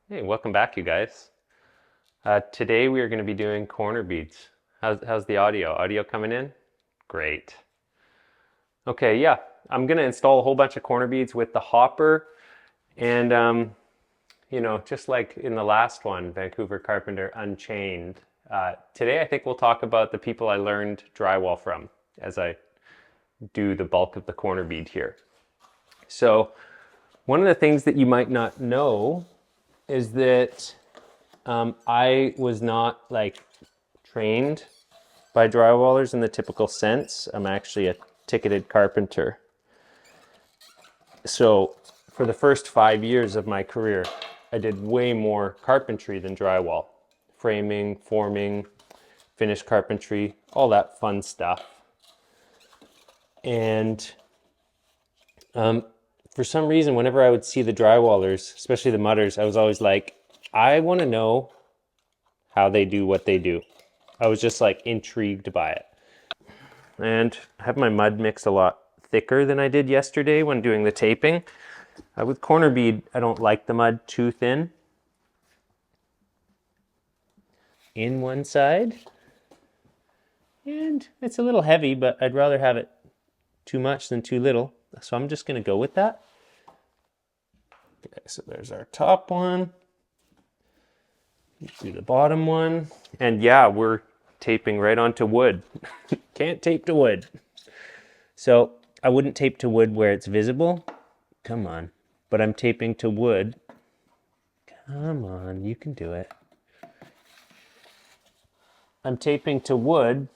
Hey, welcome back, you guys. Today we are going to be doing corner beads. How's the audio? Audio coming in? Great. Okay, yeah, I'm going to install a whole bunch of corner beads with the hopper. And, just like in the last one, Vancouver Carpenter Unchained, today I think we'll talk about the people I learned drywall from as I do the bulk of the corner bead here. So, one of the things that you might not know is that I was not like trained by drywallers in the typical sense. I'm actually a ticketed carpenter. So for the first 5 years of my career, I did way more carpentry than drywall. Framing, forming, finished carpentry, all that fun stuff. And for some reason, whenever I would see the drywallers, especially the mudders, I was always like, I want to know how they do what they do. I was just like intrigued by it. And I have my mud mix a lot thicker than I did yesterday when doing the taping. With corner bead, I don't like the mud too thin. In one side. And it's a little heavy, but I'd rather have it too much than too little. So I'm just going to go with that. Okay, so there's our top one. Do the bottom one. And yeah, we're taping right onto wood. Can't tape to wood. So I wouldn't tape to wood where it's visible. Come on. But I'm taping to wood. Come on, you can do it. I'm taping to wood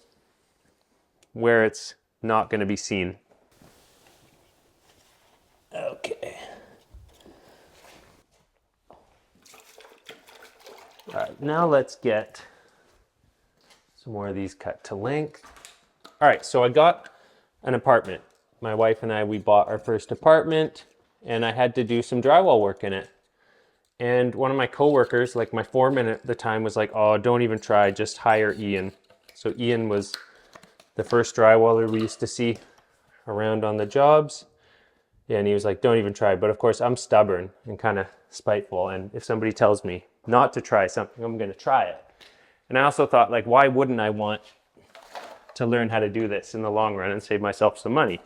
where it's not going to be seen. Okay. All right, now let's get some more of these cut to length. All right, so I got an apartment. My wife and I, we bought our first apartment and I had to do some drywall work in it. And one of my coworkers, like my foreman at the time, was like, oh, don't even try, just hire Ian. So Ian was the first drywaller we used to see around on the jobs. Yeah, and he was like, don't even try. But of course, I'm stubborn and kind of spiteful. And if somebody tells me not to try something, I'm going to try it. And I also thought, like, why wouldn't I want to learn how to do this in the long run and save myself some money?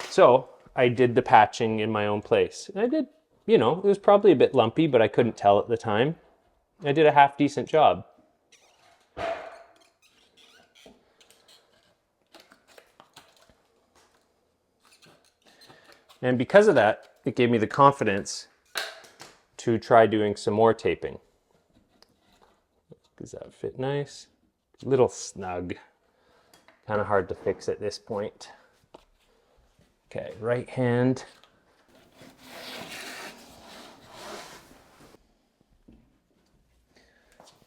So I did the patching in my own place. And I did, it was probably a bit lumpy, but I couldn't tell at the time. I did a half decent job. And because of that, it gave me the confidence to try doing some more taping. Does that fit nice? A little snug. Kind of hard to fix at this point. Okay, right hand.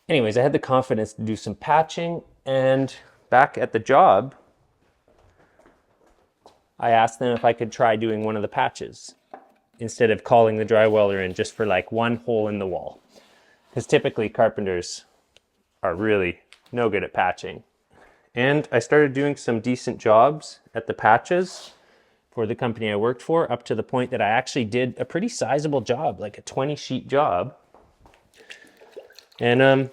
Anyways, I had the confidence to do some patching, and back at the job, I asked them if I could try doing one of the patches instead of calling the drywaller in just for like one hole in the wall. Because typically carpenters are really no good at patching. And I started doing some decent jobs at the patches for the company I worked for, up to the point that I actually did a pretty sizable job, like a 20-sheet job. And, and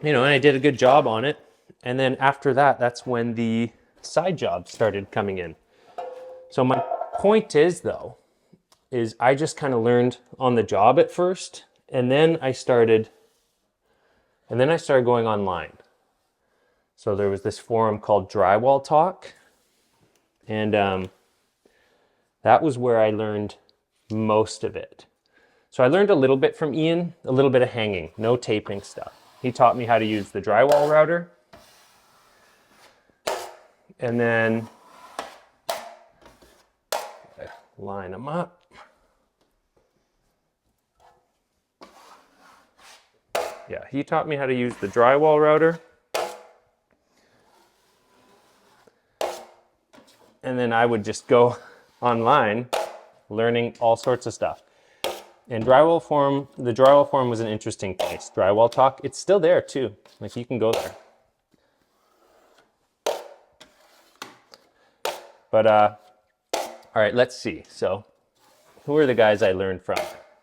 I did a good job on it. And then after that, that's when the side jobs started coming in. So my point is, though, is I just kind of learned on the job at first, and then I started going online. So there was this forum called Drywall Talk, and that was where I learned most of it. So I learned a little bit from Ian, a little bit of hanging, no taping stuff. He taught me how to use the drywall router, and then line them up. Yeah, he taught me how to use the drywall router. And then I would just go online learning all sorts of stuff. And the drywall forum was an interesting place. Drywall Talk, it's still there too. Like, you can go there. But all right, let's see. So who are the guys I learned from?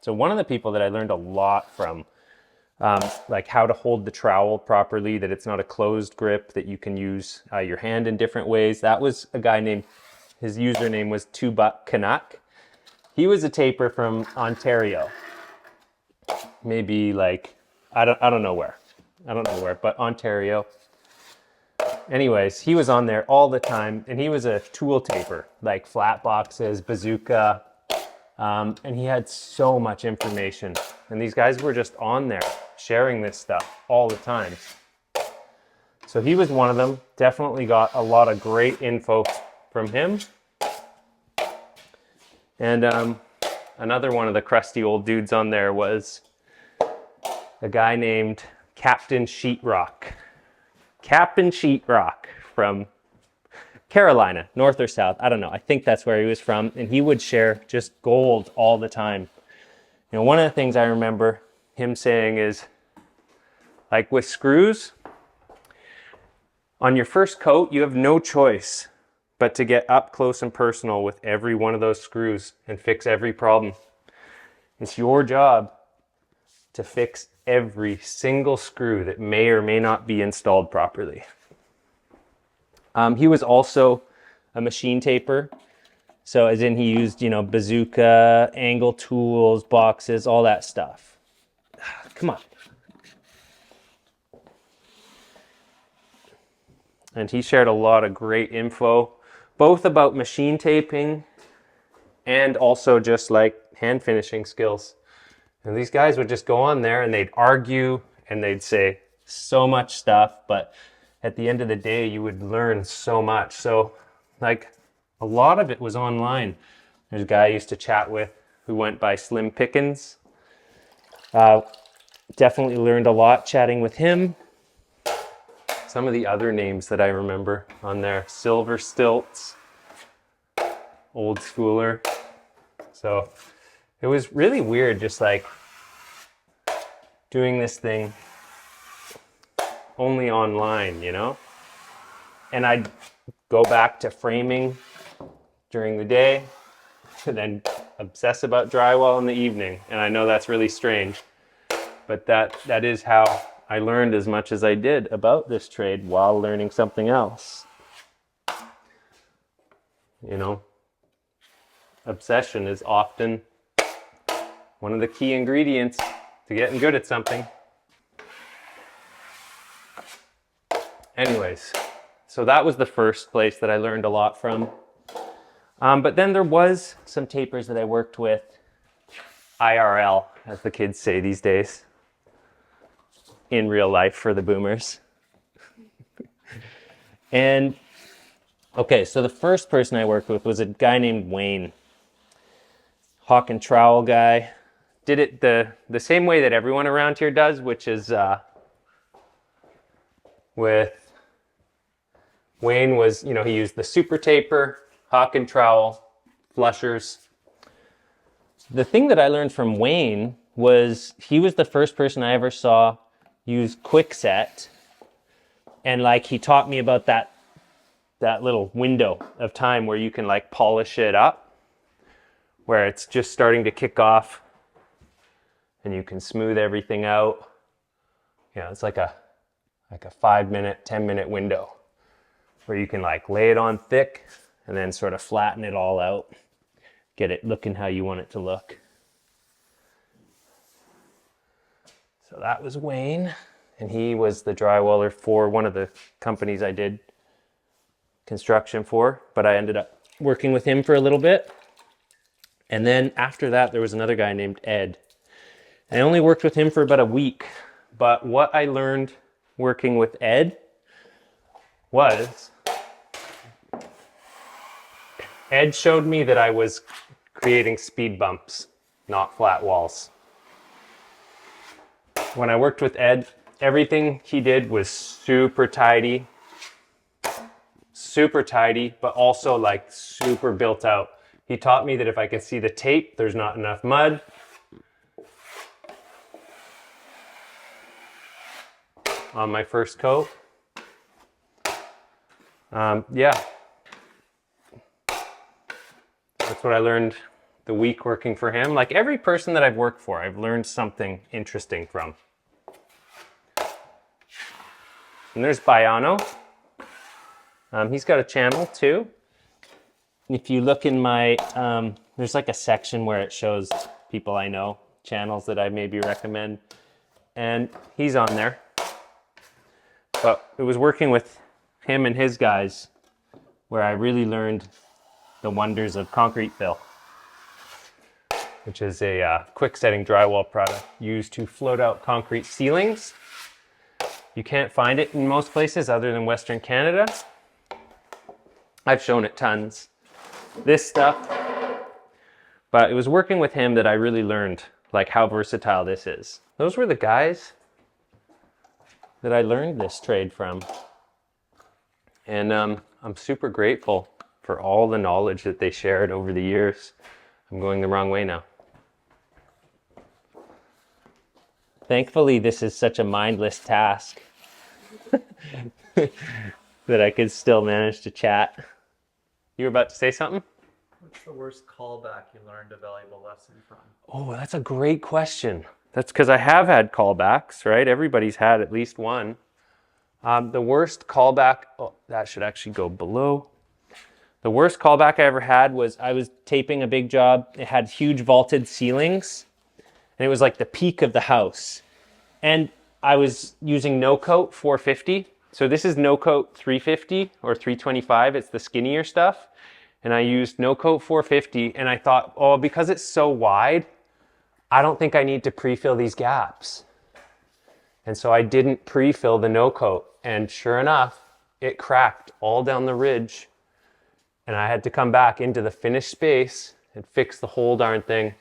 So one of the people that I learned a lot from, like how to hold the trowel properly, that it's not a closed grip, that you can use your hand in different ways. That was a guy named, his username was 2Buck Canuck. He was a taper from Ontario. Maybe like, I don't know where. I don't know where, but Ontario. Anyways, he was on there all the time, and he was a tool taper, like flat boxes, bazooka, and he had so much information. And these guys were just on there sharing this stuff all the time. So he was one of them. Definitely got a lot of great info from him. And another one of the crusty old dudes on there was a guy named Captain Sheetrock. Captain Sheetrock from Carolina, north or south, I don't know. I think that's where he was from, and he would share just gold all the time. You know, one of the things I remember him saying is, like with screws, on your first coat, you have no choice but to get up close and personal with every one of those screws and fix every problem. It's your job to fix every single screw that may or may not be installed properly. He was also a machine taper. So as in he used, you know, bazooka, angle tools, boxes, all that stuff. Come on. And he shared a lot of great info, both about machine taping and also just like hand finishing skills. And these guys would just go on there and they'd argue and they'd say so much stuff, but at the end of the day, you would learn so much. So like a lot of it was online. There's a guy I used to chat with who went by Slim Pickens. Definitely learned a lot chatting with him. Some of the other names that I remember on there, Silver Stilts, Old Schooler. So it was really weird just like doing this thing only online, you know? And I'd go back to framing during the day and then obsess about drywall in the evening. And I know that's really strange, but that is how I learned as much as I did about this trade while learning something else. You know, obsession is often one of the key ingredients to getting good at something. Anyways, so that was the first place that I learned a lot from. But then there was some tapers that I worked with IRL, as the kids say these days, in real life for the boomers. And okay, so the first person I worked with was a guy named Wayne. Hawk and trowel guy. Did it the same way that everyone around here does, which is with Wayne was, you know, he used the super taper, Hawk and trowel, flushers. The thing that I learned from Wayne was he was the first person I ever saw use quickset, and like he taught me about that little window of time where you can like polish it up, where it's just starting to kick off and you can smooth everything out. You know, it's like a 5-minute, 10-minute window where you can like lay it on thick and then sort of flatten it all out, get it looking how you want it to look. So that was Wayne, and he was the drywaller for one of the companies I did construction for, but I ended up working with him for a little bit. And then after that, there was another guy named Ed. I only worked with him for about a week, but what I learned working with Ed was Ed showed me that I was creating speed bumps, not flat walls. When I worked with Ed, everything he did was super tidy, but also like super built out. He taught me that if I can see the tape, there's not enough mud. On my first coat. Yeah. That's what I learned the week working for him. Like every person that I've worked for, I've learned something interesting from. And there's Bayano. He's got a channel too. If you look in my, there's like a section where it shows people I know, channels that I maybe recommend, and he's on there. But it was working with him and his guys where I really learned the wonders of concrete fill, which is a quick setting drywall product used to float out concrete ceilings. You can't find it in most places other than Western Canada. I've shown it tons. This stuff, but it was working with him that I really learned like how versatile this is. Those were the guys that I learned this trade from. And I'm super grateful for all the knowledge that they shared over the years. I'm going the wrong way now. Thankfully, this is such a mindless task that I could still manage to chat. You were about to say something? What's the worst callback you learned a valuable lesson from? Oh, that's a great question. That's because I have had callbacks, right? Everybody's had at least one. The worst callback, oh, that should actually go below. The worst callback I ever had was I was taping a big job. It had huge vaulted ceilings, and it was like the peak of the house. And I was using no coat 450. So this is no coat 350 or 325. It's the skinnier stuff. And I used no coat 450, and I thought, oh, because it's so wide, I don't think I need to pre-fill these gaps. And so I didn't pre-fill the no coat. And sure enough, it cracked all down the ridge. And I had to come back into the finished space and fix the whole darn thing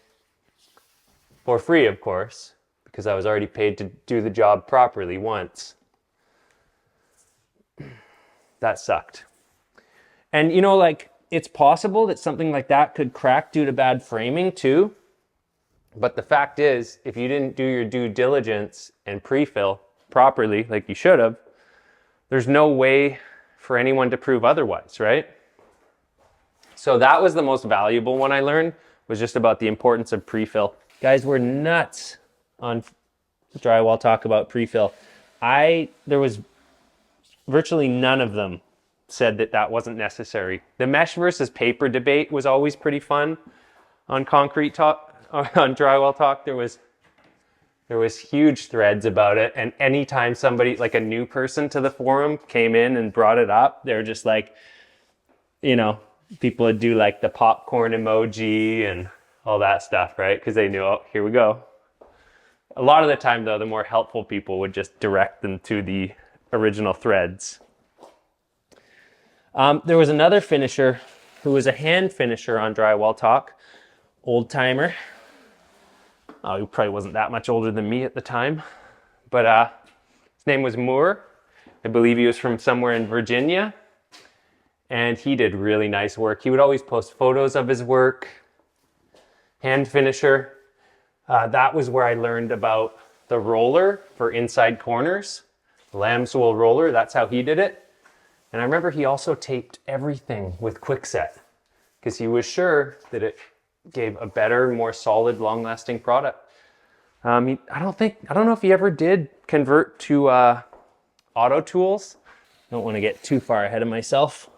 for free, of course, because I was already paid to do the job properly once. That sucked. And you know, like, it's possible that something like that could crack due to bad framing too. But the fact is, if you didn't do your due diligence and pre-fill properly, like you should have, there's no way for anyone to prove otherwise, right? So that was the most valuable one I learned, was just about the importance of pre-fill. Guys, we're nuts on Drywall Talk about pre-fill. There was virtually none of them said that that wasn't necessary. The mesh versus paper debate was always pretty fun on Concrete Talk, on Drywall Talk. There was huge threads about it, and anytime somebody, like a new person to the forum, came in and brought it up, they're just like, you know, people would do like the popcorn emoji and all that stuff, right? Because they knew, oh, here we go. A lot of the time, though, the more helpful people would just direct them to the original threads. There was another finisher who was a hand finisher on Drywall Talk, old timer. Oh, he probably wasn't that much older than me at the time, but his name was Moore. I believe he was from somewhere in Virginia, and he did really nice work. He would always post photos of his work. Hand finisher. That was where I learned about the roller for inside corners, the lamb's wool roller. That's how he did it. And I remember he also taped everything with Quickset because he was sure that it gave a better, more solid, long-lasting product. I don't know if he ever did convert to auto tools. Don't want to get too far ahead of myself.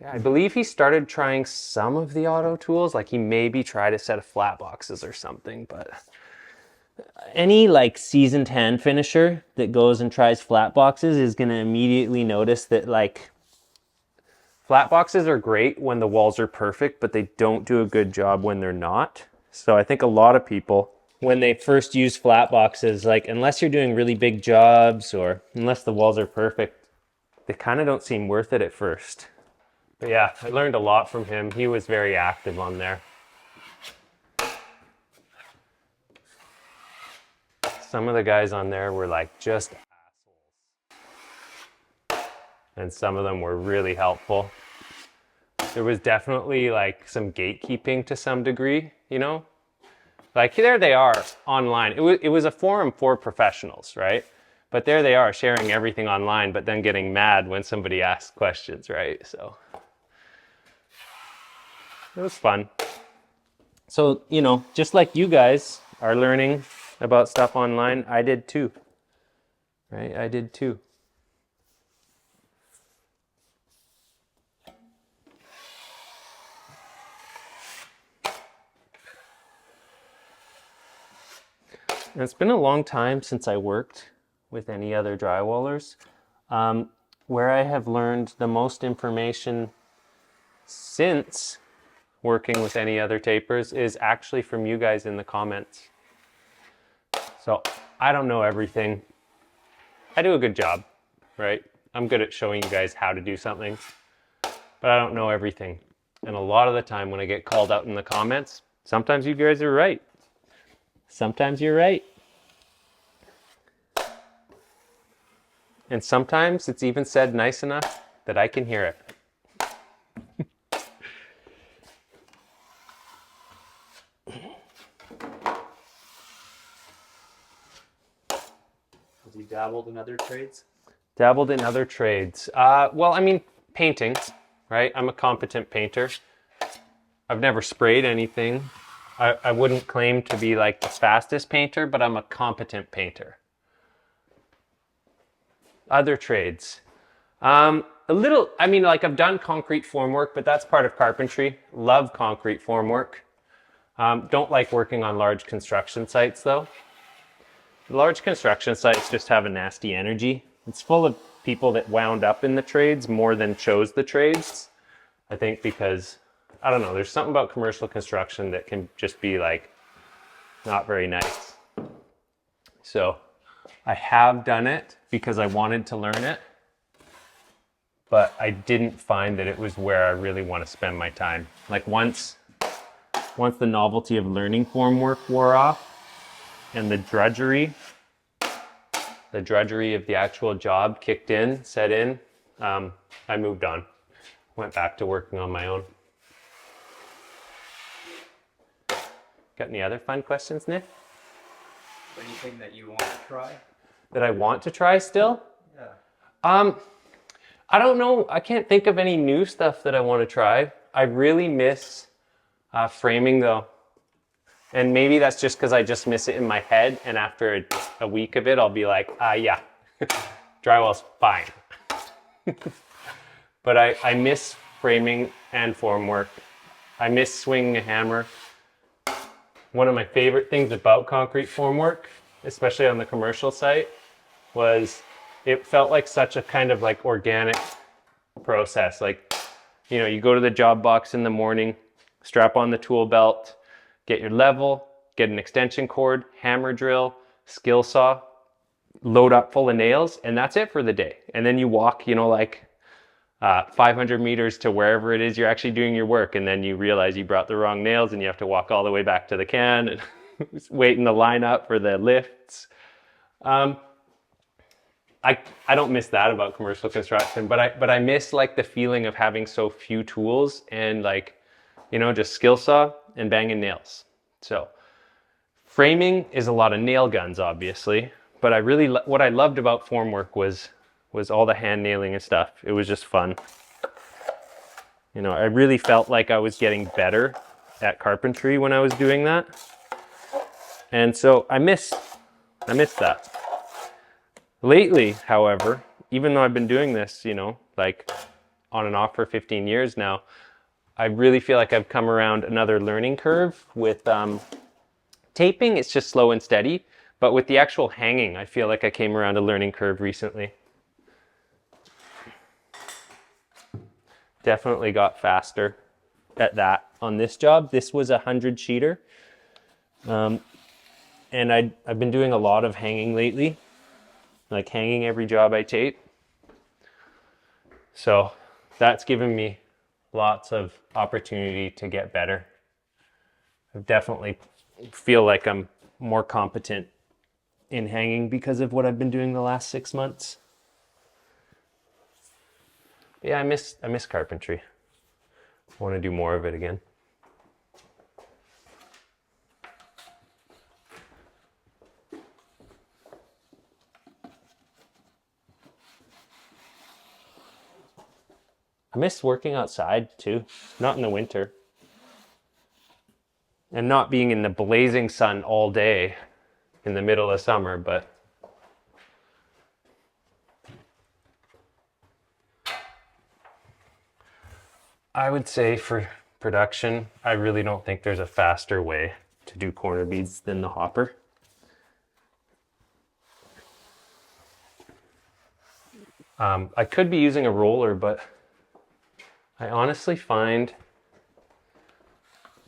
Yeah, I believe he started trying some of the auto tools, like he maybe tried a set of flat boxes or something, but any like seasoned hand finisher that goes and tries flat boxes is going to immediately notice that like flat boxes are great when the walls are perfect, but they don't do a good job when they're not. So I think a lot of people, when they first use flat boxes, like unless you're doing really big jobs or unless the walls are perfect, they kind of don't seem worth it at first. But yeah, I learned a lot from him. He was very active on there. Some of the guys on there were like just assholes. And some of them were really helpful. There was definitely like some gatekeeping to some degree, you know? Like there they are online. It was a forum for professionals, right? But there they are sharing everything online, but then getting mad when somebody asks questions, right? So It was fun. So, you know, just like you guys are learning about stuff online, I did too. Right? I did too. And it's been a long time since I worked with any other drywallers. Where I have learned the most information since working with any other tapers is actually from you guys in the comments. So I don't know everything. I do a good job, right? I'm good at showing you guys how to do something, but I don't know everything. And a lot of the time when I get called out in the comments, sometimes you guys are right. Sometimes you're right. And sometimes it's even said nice enough that I can hear it. Have you dabbled in other trades? Dabbled in other trades. Well, I mean, painting, right? I'm a competent painter. I've never sprayed anything. I wouldn't claim to be like the fastest painter, but I'm a competent painter. Other trades. A little, I mean, like I've done concrete formwork, but that's part of carpentry. Love concrete formwork. Don't like working on large construction sites though. Large construction sites just have a nasty energy. It's full of people that wound up in the trades more than chose the trades. I think because, I don't know, there's something about commercial construction that can just be like not very nice. So I have done it because I wanted to learn it, but I didn't find that it was where I really want to spend my time. Like once the novelty of learning formwork wore off and the drudgery of the actual job kicked in, set in, I moved on. Went back to working on my own. Got any other fun questions, Nick? Anything that you want to try? That I want to try still? Yeah. I don't know. I can't think of any new stuff that I want to try. I really miss framing though. And maybe that's just because I just miss it in my head. And after a week of it, I'll be like, yeah, drywall's fine. But I miss framing and formwork. I miss swinging a hammer. One of my favorite things about concrete formwork, especially on the commercial site, was it felt like such a kind of like organic process. Like, you know, you go to the job box in the morning, strap on the tool belt, get your level, get an extension cord, hammer drill, skill saw, load up full of nails, and that's it for the day. And then you walk, you know, like 500 meters to wherever it is you're actually doing your work, and then you realize you brought the wrong nails and you have to walk all the way back to the can and wait in the lineup for the lifts. I don't miss that about commercial construction, but I miss like the feeling of having so few tools and like, you know, just skill saw and banging nails. So framing is a lot of nail guns, obviously, but I really what I loved about formwork was all the hand nailing and stuff. It was just fun. You know, I really felt like I was getting better at carpentry when I was doing that. And so I miss that. Lately, however, even though I've been doing this, you know, like on and off for 15 years now, I really feel like I've come around another learning curve with taping. It's just slow and steady, but with the actual hanging, I feel like I came around a learning curve recently. Definitely got faster at that on this job. This was a 100 sheeter. And I've been doing a lot of hanging lately, like hanging every job I tape. So that's given me lots of opportunity to get better. I definitely feel like I'm more competent in hanging because of what I've been doing the last 6 months. But yeah, I miss carpentry. I want to do more of it again. I miss working outside too, not in the winter. and not being in the blazing sun all day in the middle of summer, but I would say for production, I really don't think there's a faster way to do corner beads than the hopper. I could be using a roller, but I honestly find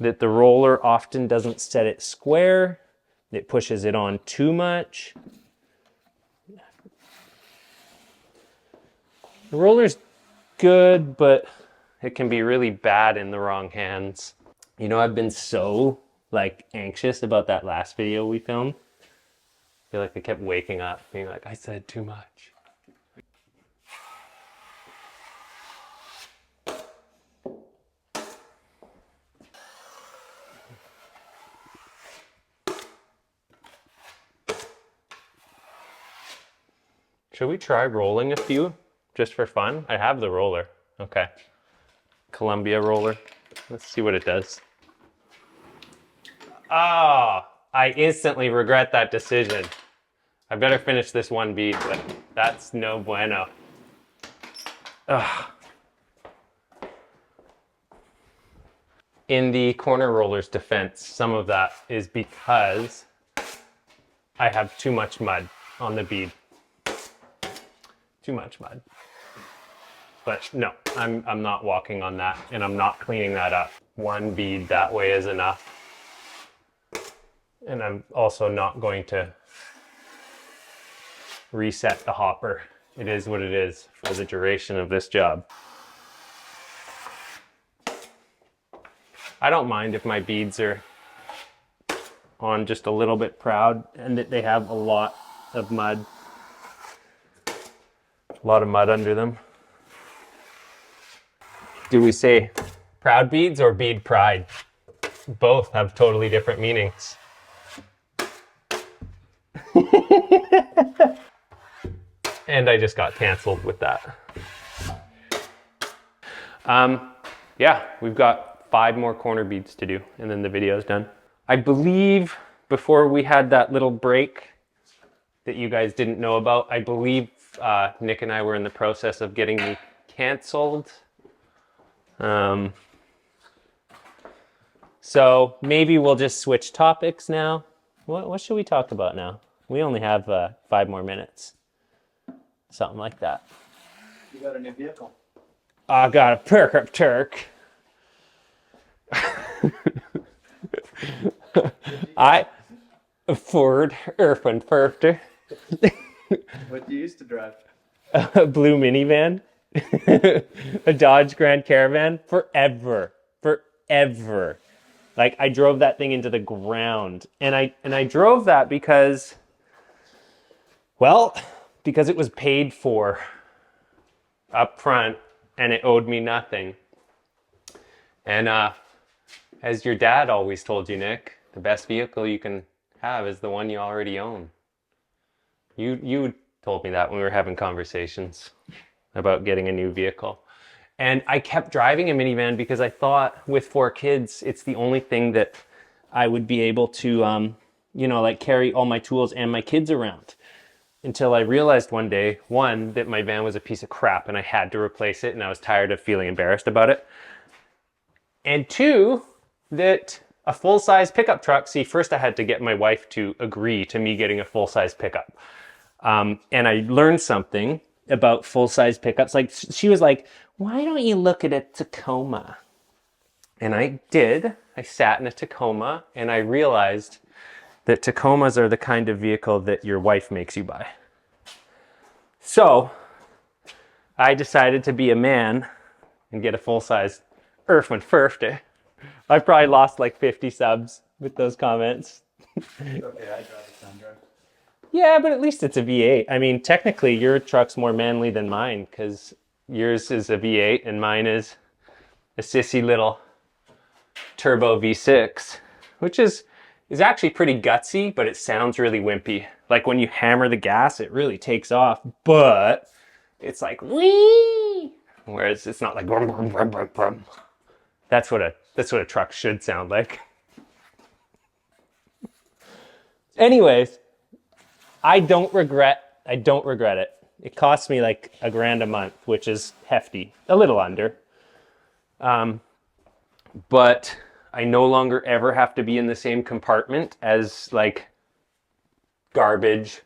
that the roller often doesn't set it square. It pushes it on too much. The roller's good, but it can be really bad in the wrong hands. You know, I've been so anxious about that last video we filmed. I feel like I kept waking up being like, I said too much. Should we try rolling a few just for fun? I have the roller. Okay. Columbia roller. Let's see what it does. Ah, I instantly regret that decision. I better finish this one bead, but that's no bueno. Ugh. In the corner roller's defense, some of that is because I have too much mud on the bead. Too much mud. But no, I'm not walking on that, and I'm not cleaning that up. One bead that way is enough. And I'm also not going to reset the hopper. It is what it is for the duration of this job. I don't mind if my beads are on just a little bit proud and that they have a lot of mud. A lot of mud under them. Do we say proud beads or bead pride? Both have totally different meanings. And I just got canceled with that. Yeah, we've got 5 more corner beads to do and then the video's done. I believe before we had that little break that you guys didn't know about, I believe Nick and I were in the process of getting me canceled. So maybe we'll just switch topics now. What should we talk about now? We only have 5 more minutes. Something like that. You got a new vehicle. I got a pickup truck. A Ford F-150. What do you used to drive? A blue minivan. A Dodge Grand Caravan. Forever. Like, I drove that thing into the ground. And I drove that because, well, because it was paid for up front and it owed me nothing. And as your dad always told you, Nick, the best vehicle you can have is the one you already own. You told me that when we were having conversations about getting a new vehicle. And I kept driving a minivan because I thought with 4 kids, it's the only thing that I would be able to, carry all my tools and my kids around. Until I realized one day, 1, that my van was a piece of crap and I had to replace it and I was tired of feeling embarrassed about it. And 2, that a full-size pickup truck, see, first I had to get my wife to agree to me getting a full-size pickup. And I learned something about full-size pickups. Like, she was like, why don't you look at a Tacoma? And I did. I sat in a Tacoma and I realized that Tacomas are the kind of vehicle that your wife makes you buy. So I decided to be a man and get a full-size F-150. I probably lost like 50 subs with those comments. Okay, I drive a Sandra. Yeah, but at least it's a V8. I mean, technically your truck's more manly than mine because yours is a V8 and mine is a sissy little turbo V6, which is actually pretty gutsy, but it sounds really wimpy. Like when you hammer the gas, it really takes off, but it's like whee, whereas it's not like brum, brum, brum, brum, brum. That's what a truck should sound like. Anyways, I don't regret it. It cost me like $1,000 a month, which is hefty, a little under. But I no longer ever have to be in the same compartment as like garbage,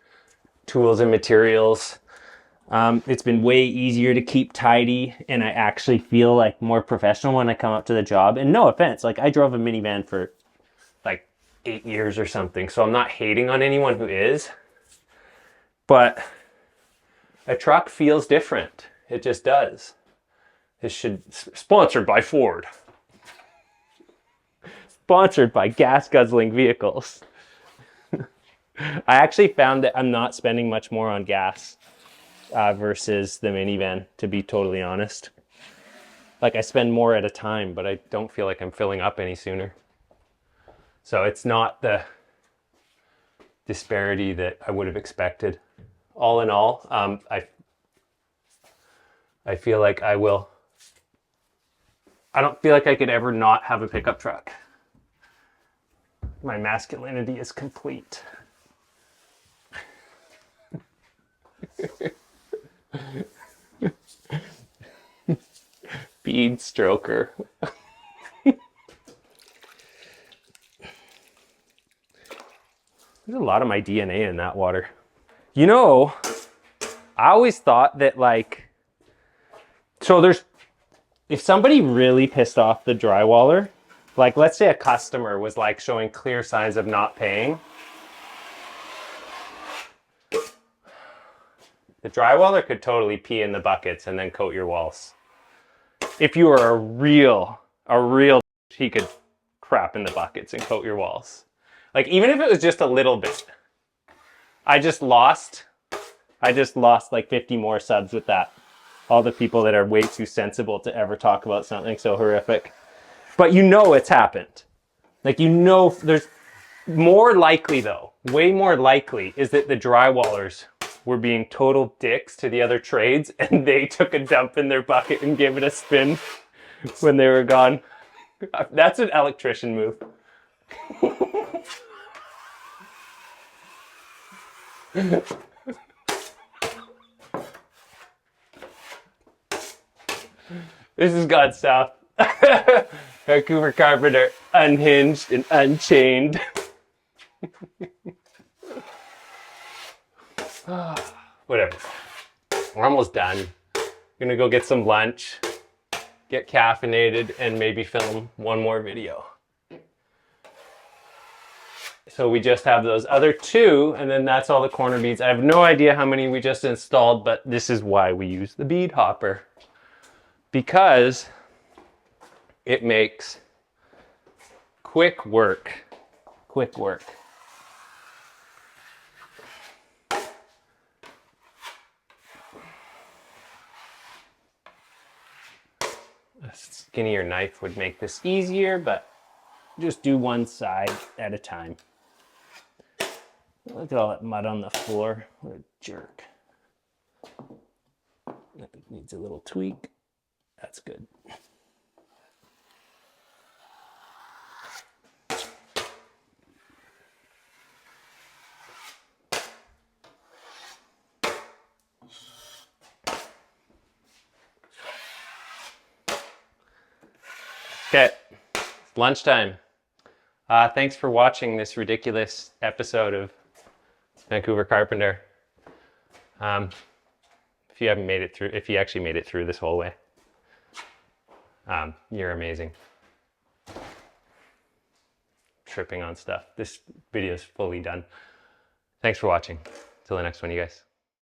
tools and materials. It's been way easier to keep tidy, and I actually feel like more professional when I come up to the job. And no offense, like I drove a minivan for like 8 years or something, so I'm not hating on anyone who is. But a truck feels different. It just does. This should sponsored by Ford. Sponsored by gas guzzling vehicles. I actually found that I'm not spending much more on gas versus the minivan, to be totally honest. Like I spend more at a time, but I don't feel like I'm filling up any sooner. So it's not the disparity that I would have expected. All in all, I feel like I don't feel like I could ever not have a pickup truck. My masculinity is complete. Bead stroker. There's a lot of my DNA in that water. You know, I always thought that like, if somebody really pissed off the drywaller, like let's say a customer was like showing clear signs of not paying, the drywaller could totally pee in the buckets and then coat your walls. If you were a real, he could crap in the buckets and coat your walls. Like even if it was just a little bit. I just lost like 50 more subs with that. All the people that are way too sensible to ever talk about something so horrific. But you know it's happened. Like you know, there's more likely though, way more likely is that the drywallers were being total dicks to the other trades and they took a dump in their bucket and gave it a spin when they were gone. That's an electrician move. This has gone south. Vancouver Carpenter, unhinged and unchained. Whatever. We're almost done. Gonna go get some lunch, get caffeinated, and maybe film one more video. So we just have those other two, and then that's all the corner beads. I have no idea how many we just installed, but this is why we use the bead hopper. Because it makes quick work. Quick work. A skinnier knife would make this easier, but just do one side at a time. Look at all that mud on the floor. What a jerk. That needs a little tweak. That's good. Okay, it's lunchtime. Thanks for watching this ridiculous episode of Vancouver Carpenter. If you haven't made it through, if you actually made it through this whole way, you're amazing. Tripping on stuff. This video is fully done. Thanks for watching. Till the next one, you guys.